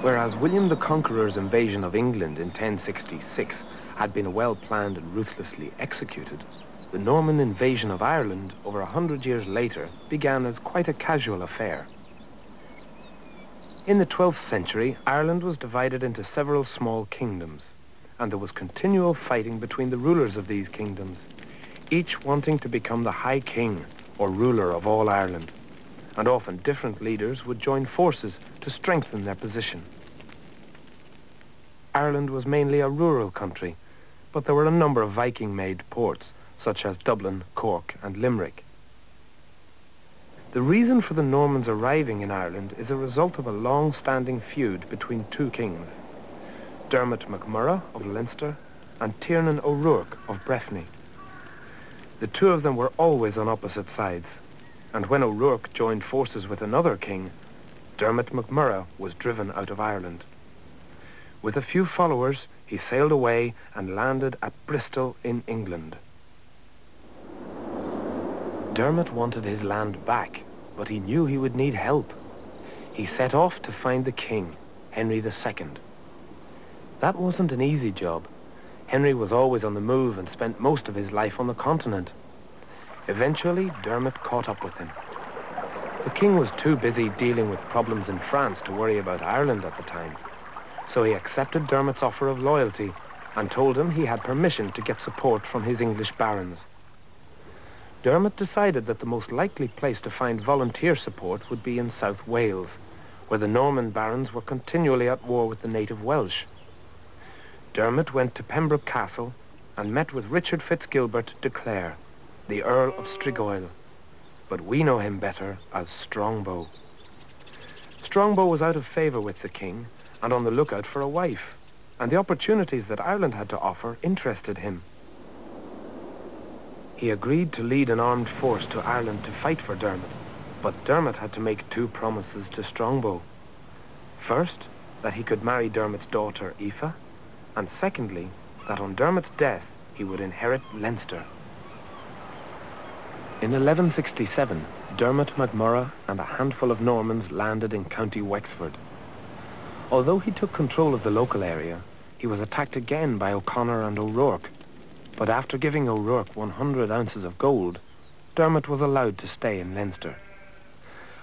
Whereas William the Conqueror's invasion of England in 1066 had been well planned and ruthlessly executed, the Norman invasion of Ireland over 100 years later began as quite a casual affair. In the 12th century, Ireland was divided into several small kingdoms, and there was continual fighting between the rulers of these kingdoms, each wanting to become the High King or ruler of all Ireland, and often different leaders would join forces to strengthen their position. Ireland was mainly a rural country, but there were a number of Viking-made ports, such as Dublin, Cork, and Limerick. The reason for the Normans arriving in Ireland is a result of a long-standing feud between two kings, Dermot MacMurrough of Leinster and Tiernan O'Rourke of Breffni. The two of them were always on opposite sides, and when O'Rourke joined forces with another king, Dermot MacMurrough was driven out of Ireland. With a few followers, he sailed away and landed at Bristol in England. Dermot wanted his land back, but he knew he would need help. He set off to find the king, Henry II. That wasn't an easy job. Henry was always on the move and spent most of his life on the continent. Eventually, Dermot caught up with him. The king was too busy dealing with problems in France to worry about Ireland at the time, so he accepted Dermot's offer of loyalty and told him he had permission to get support from his English barons. Dermot decided that the most likely place to find volunteer support would be in South Wales, where the Norman barons were continually at war with the native Welsh. Dermot went to Pembroke Castle and met with Richard Fitzgilbert de Clare, the Earl of Striguil, but we know him better as Strongbow. Strongbow was out of favour with the king and on the lookout for a wife, and the opportunities that Ireland had to offer interested him. He agreed to lead an armed force to Ireland to fight for Dermot, but Dermot had to make two promises to Strongbow. First, that he could marry Dermot's daughter Aoife, and secondly, that on Dermot's death he would inherit Leinster. In 1167, Dermot MacMurrough and a handful of Normans landed in County Wexford. Although he took control of the local area, he was attacked again by O'Connor and O'Rourke. But after giving O'Rourke 100 ounces of gold, Dermot was allowed to stay in Leinster.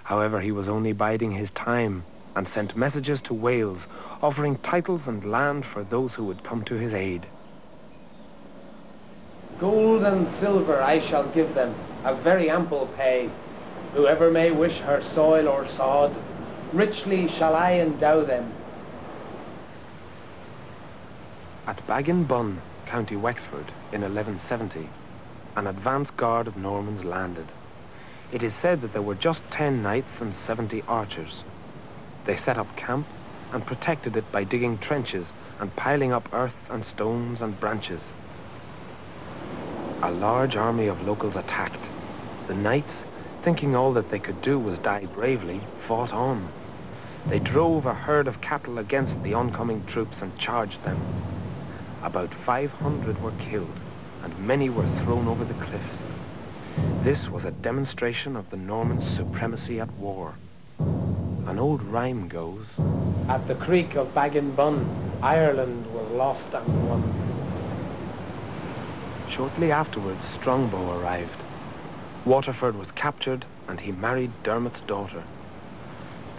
However, he was only biding his time and sent messages to Wales offering titles and land for those who would come to his aid. Gold and silver I shall give them, a very ample pay. Whoever may wish her soil or sod, richly shall I endow them. At Baginbun, County Wexford, in 1170, an advance guard of Normans landed. It is said that there were just 10 knights and 70 archers. They set up camp and protected it by digging trenches and piling up earth and stones and branches. A large army of locals attacked. The knights, thinking all that they could do was die bravely, fought on. They drove a herd of cattle against the oncoming troops and charged them. About 500 were killed, and many were thrown over the cliffs. This was a demonstration of the Normans' supremacy at war. An old rhyme goes, At the creek of Baginbun, Ireland was lost and won. Shortly afterwards, Strongbow arrived. Waterford was captured, and he married Dermot's daughter.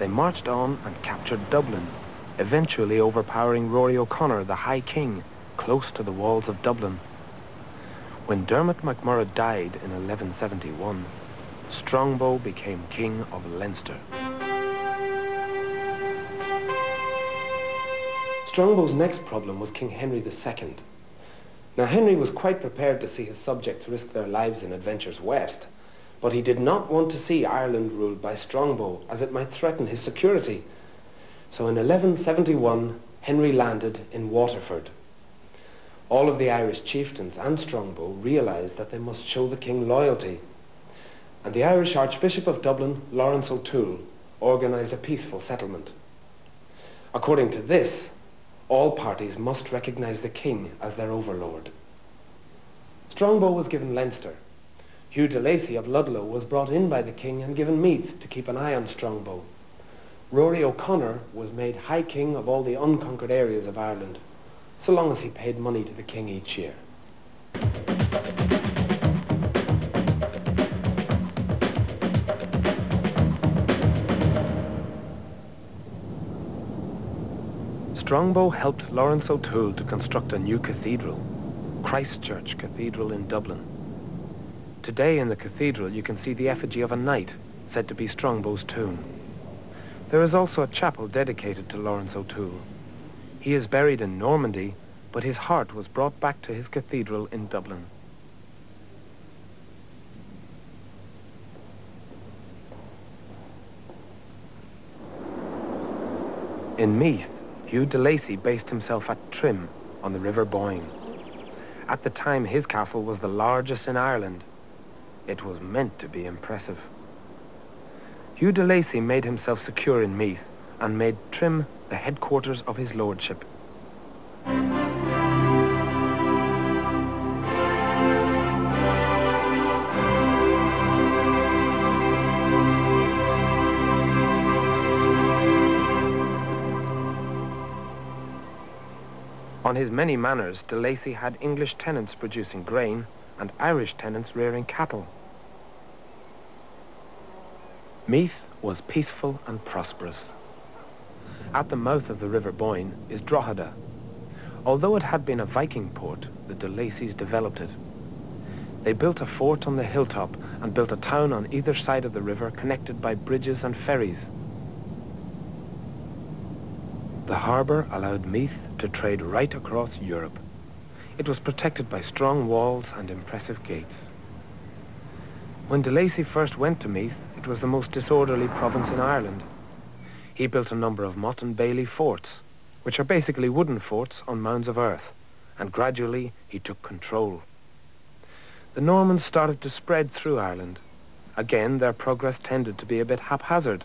They marched on and captured Dublin, eventually overpowering Rory O'Connor, the High King, close to the walls of Dublin. When Dermot MacMurrough died in 1171, Strongbow became King of Leinster. Strongbow's next problem was King Henry II. Now, Henry was quite prepared to see his subjects risk their lives in adventures west, but he did not want to see Ireland ruled by Strongbow, as it might threaten his security. So in 1171, Henry landed in Waterford. All of the Irish chieftains and Strongbow realized that they must show the king loyalty, and the Irish Archbishop of Dublin, Lawrence O'Toole, organized a peaceful settlement. According to this, all parties must recognize the king as their overlord. Strongbow was given Leinster. Hugh de Lacy of Ludlow was brought in by the king and given Meath to keep an eye on Strongbow. Rory O'Connor was made High King of all the unconquered areas of Ireland, so long as he paid money to the king each year. Strongbow helped Lawrence O'Toole to construct a new cathedral, Christ Church Cathedral in Dublin. Today in the cathedral you can see the effigy of a knight, said to be Strongbow's tomb. There is also a chapel dedicated to Lawrence O'Toole. He is buried in Normandy, but his heart was brought back to his cathedral in Dublin. In Meath, Hugh de Lacy based himself at Trim on the River Boyne. At the time, his castle was the largest in Ireland. It was meant to be impressive. Hugh de Lacy made himself secure in Meath and made Trim the headquarters of his lordship. On his many manors, de Lacy had English tenants producing grain and Irish tenants rearing cattle. Meath was peaceful and prosperous. At the mouth of the River Boyne is Drogheda. Although it had been a Viking port, the de Lacys developed it. They built a fort on the hilltop and built a town on either side of the river connected by bridges and ferries. The harbour allowed Meath to trade right across Europe. It was protected by strong walls and impressive gates. When de Lacy first went to Meath, it was the most disorderly province in Ireland. He built a number of motte and bailey forts, which are basically wooden forts on mounds of earth, and gradually he took control. The Normans started to spread through Ireland. Again, their progress tended to be a bit haphazard.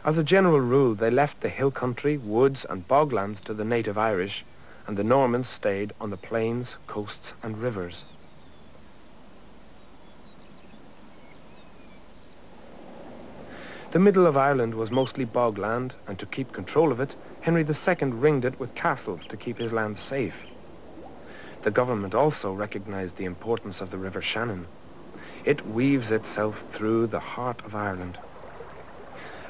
As a general rule, they left the hill country, woods and boglands to the native Irish, and the Normans stayed on the plains, coasts and rivers. The middle of Ireland was mostly bogland, and to keep control of it, Henry II ringed it with castles to keep his land safe. The government also recognized the importance of the River Shannon. It weaves itself through the heart of Ireland.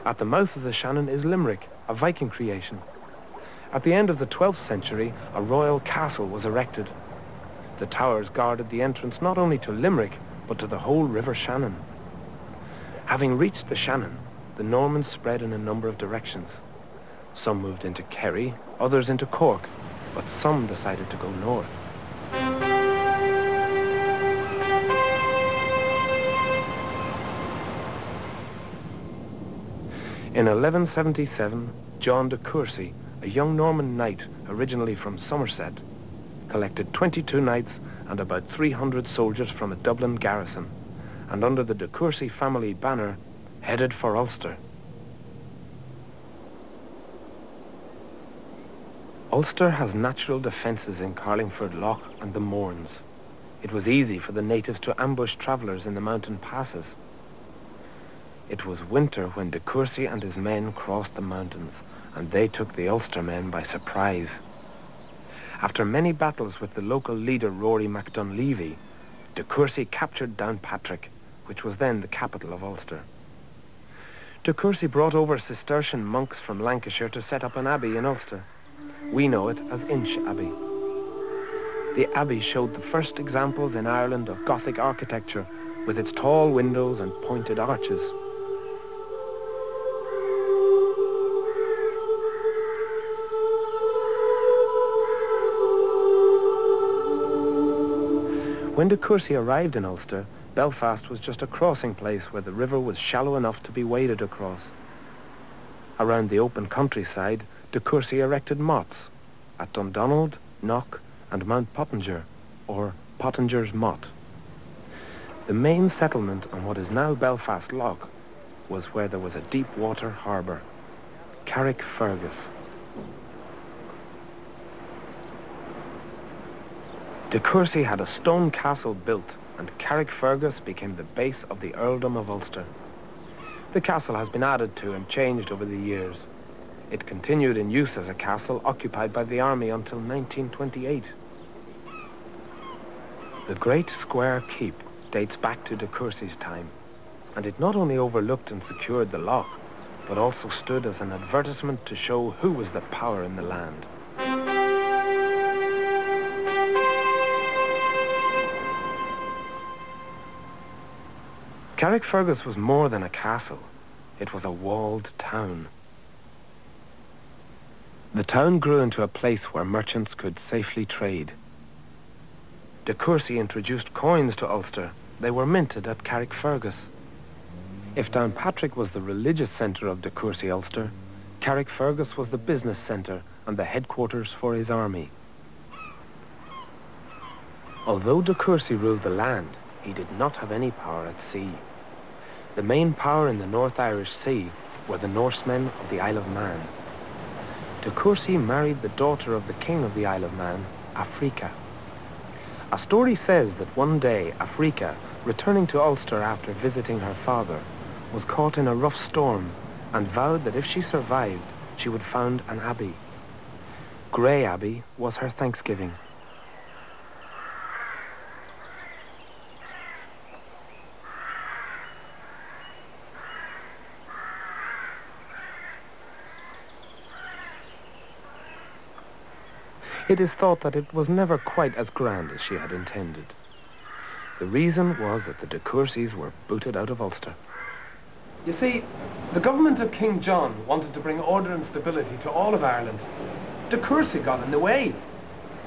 At the mouth of the Shannon is Limerick, a Viking creation. At the end of the 12th century, a royal castle was erected. The towers guarded the entrance not only to Limerick, but to the whole River Shannon. Having reached the Shannon, the Normans spread in a number of directions. Some moved into Kerry, others into Cork, but some decided to go north. In 1177, John de Courcy, a young Norman knight originally from Somerset, collected 22 knights and about 300 soldiers from a Dublin garrison, and under the de Courcy family banner, headed for Ulster. Ulster has natural defences in Carlingford Lough and the Mournes. It was easy for the natives to ambush travellers in the mountain passes. It was winter when de Courcy and his men crossed the mountains, and they took the Ulster men by surprise. After many battles with the local leader Rory MacDunleavy, de Courcy captured Downpatrick, which was then the capital of Ulster. De Courcy brought over Cistercian monks from Lancashire to set up an abbey in Ulster. We know it as Inch Abbey. The abbey showed the first examples in Ireland of Gothic architecture, with its tall windows and pointed arches. When de Courcy arrived in Ulster, Belfast was just a crossing place where the river was shallow enough to be waded across. Around the open countryside, de Courcy erected mottes at Dundonald, Knock and Mount Pottinger, or Pottinger's Mott. The main settlement on what is now Belfast Lough was where there was a deep water harbour, Carrickfergus. De Courcy had a stone castle built, and Carrickfergus became the base of the earldom of Ulster. The castle has been added to and changed over the years. It continued in use as a castle occupied by the army until 1928. The Great Square Keep dates back to de Courcy's time, and it not only overlooked and secured the loch, but also stood as an advertisement to show who was the power in the land. Carrickfergus was more than a castle. It was a walled town. The town grew into a place where merchants could safely trade. De Courcy introduced coins to Ulster. They were minted at Carrickfergus. If Downpatrick was the religious centre of de Courcy Ulster, Carrickfergus was the business centre and the headquarters for his army. Although de Courcy ruled the land, he did not have any power at sea. The main power in the North-Irish Sea were the Norsemen of the Isle of Man. De Courcy married the daughter of the king of the Isle of Man, Africa. A story says that one day Africa, returning to Ulster after visiting her father, was caught in a rough storm and vowed that if she survived, she would found an abbey. Grey Abbey was her thanksgiving. It is thought that it was never quite as grand as she had intended. The reason was that the de Courcys were booted out of Ulster. You see, the government of King John wanted to bring order and stability to all of Ireland. De Courcy got in the way.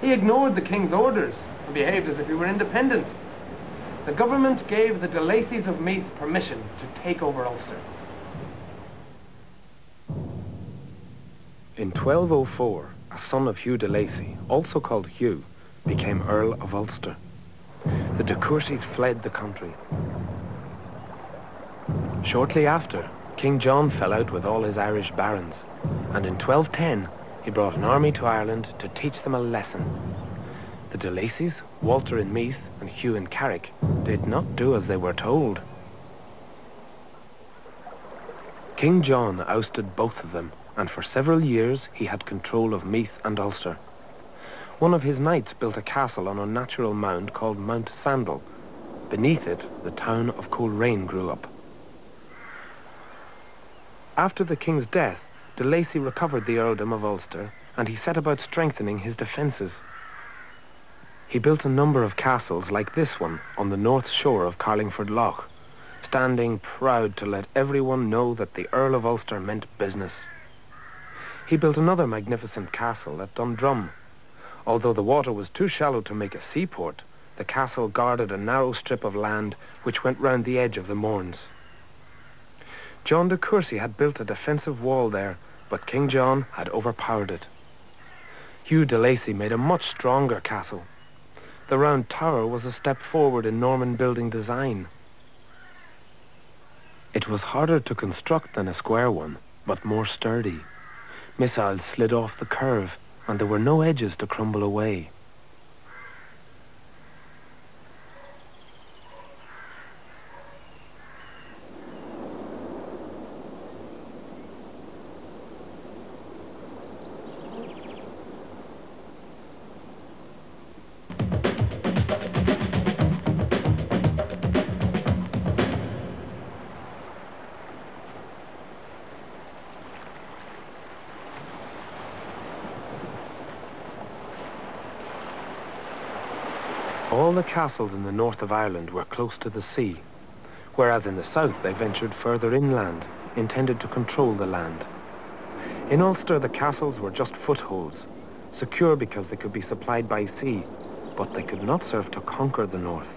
He ignored the king's orders and behaved as if he were independent. The government gave the de Lacys of Meath permission to take over Ulster. In 1204, a son of Hugh de Lacy, also called Hugh, became Earl of Ulster. The de Courcys fled the country. Shortly after, King John fell out with all his Irish barons, and in 1210 he brought an army to Ireland to teach them a lesson. The de Lacys, Walter in Meath and Hugh in Carrick, did not do as they were told. King John ousted both of them, and for several years he had control of Meath and Ulster. One of his knights built a castle on a natural mound called Mount Sandal. Beneath it, the town of Coleraine grew up. After the king's death, de Lacy recovered the earldom of Ulster, and he set about strengthening his defences. He built a number of castles like this one on the north shore of Carlingford Loch, standing proud to let everyone know that the Earl of Ulster meant business. He built another magnificent castle at Dundrum. Although the water was too shallow to make a seaport, the castle guarded a narrow strip of land which went round the edge of the Mournes. John de Courcy had built a defensive wall there, but King John had overpowered it. Hugh de Lacy made a much stronger castle. The round tower was a step forward in Norman building design. It was harder to construct than a square one, but more sturdy. Missiles slid off the curve, and there were no edges to crumble away. All the castles in the north of Ireland were close to the sea, whereas in the south they ventured further inland, intended to control the land. In Ulster, the castles were just footholds, secure because they could be supplied by sea, but they could not serve to conquer the north.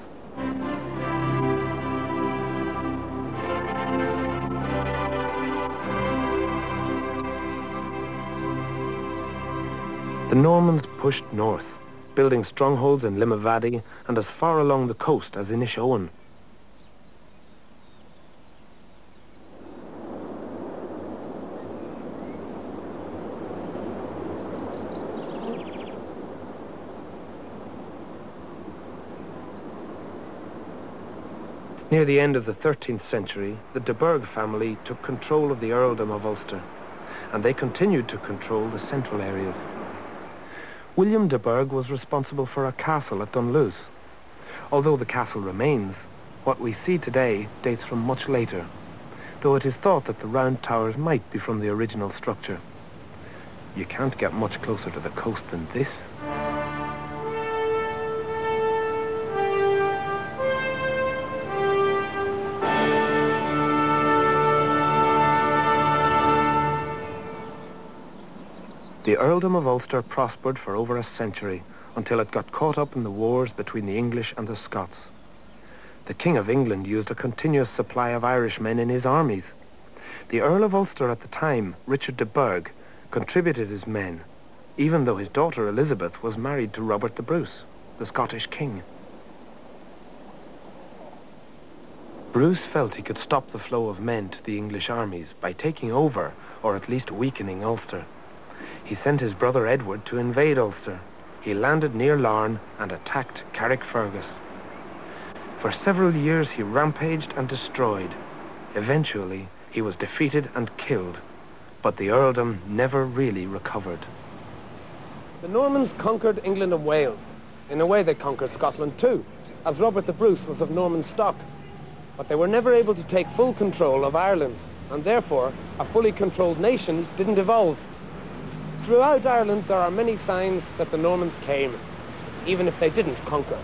The Normans pushed north, building strongholds in Limavady and as far along the coast as Inishowen. Near the end of the 13th century, the de Burgh family took control of the Earldom of Ulster, and they continued to control the central areas. William de Burgh was responsible for a castle at Dunluce. Although the castle remains, what we see today dates from much later, though it is thought that the round towers might be from the original structure. You can't get much closer to the coast than this. The Earldom of Ulster prospered for over a century, until it got caught up in the wars between the English and the Scots. The King of England used a continuous supply of Irishmen in his armies. The Earl of Ulster at the time, Richard de Burgh, contributed his men, even though his daughter Elizabeth was married to Robert the Bruce, the Scottish king. Bruce felt he could stop the flow of men to the English armies by taking over, or at least weakening, Ulster. He sent his brother Edward to invade Ulster. He landed near Larne and attacked Carrickfergus. For several years he rampaged and destroyed. Eventually he was defeated and killed, but the earldom never really recovered. The Normans conquered England and Wales. In a way they conquered Scotland too, as Robert the Bruce was of Norman stock. But they were never able to take full control of Ireland, and therefore a fully controlled nation didn't evolve. Throughout Ireland there are many signs that the Normans came, even if they didn't conquer.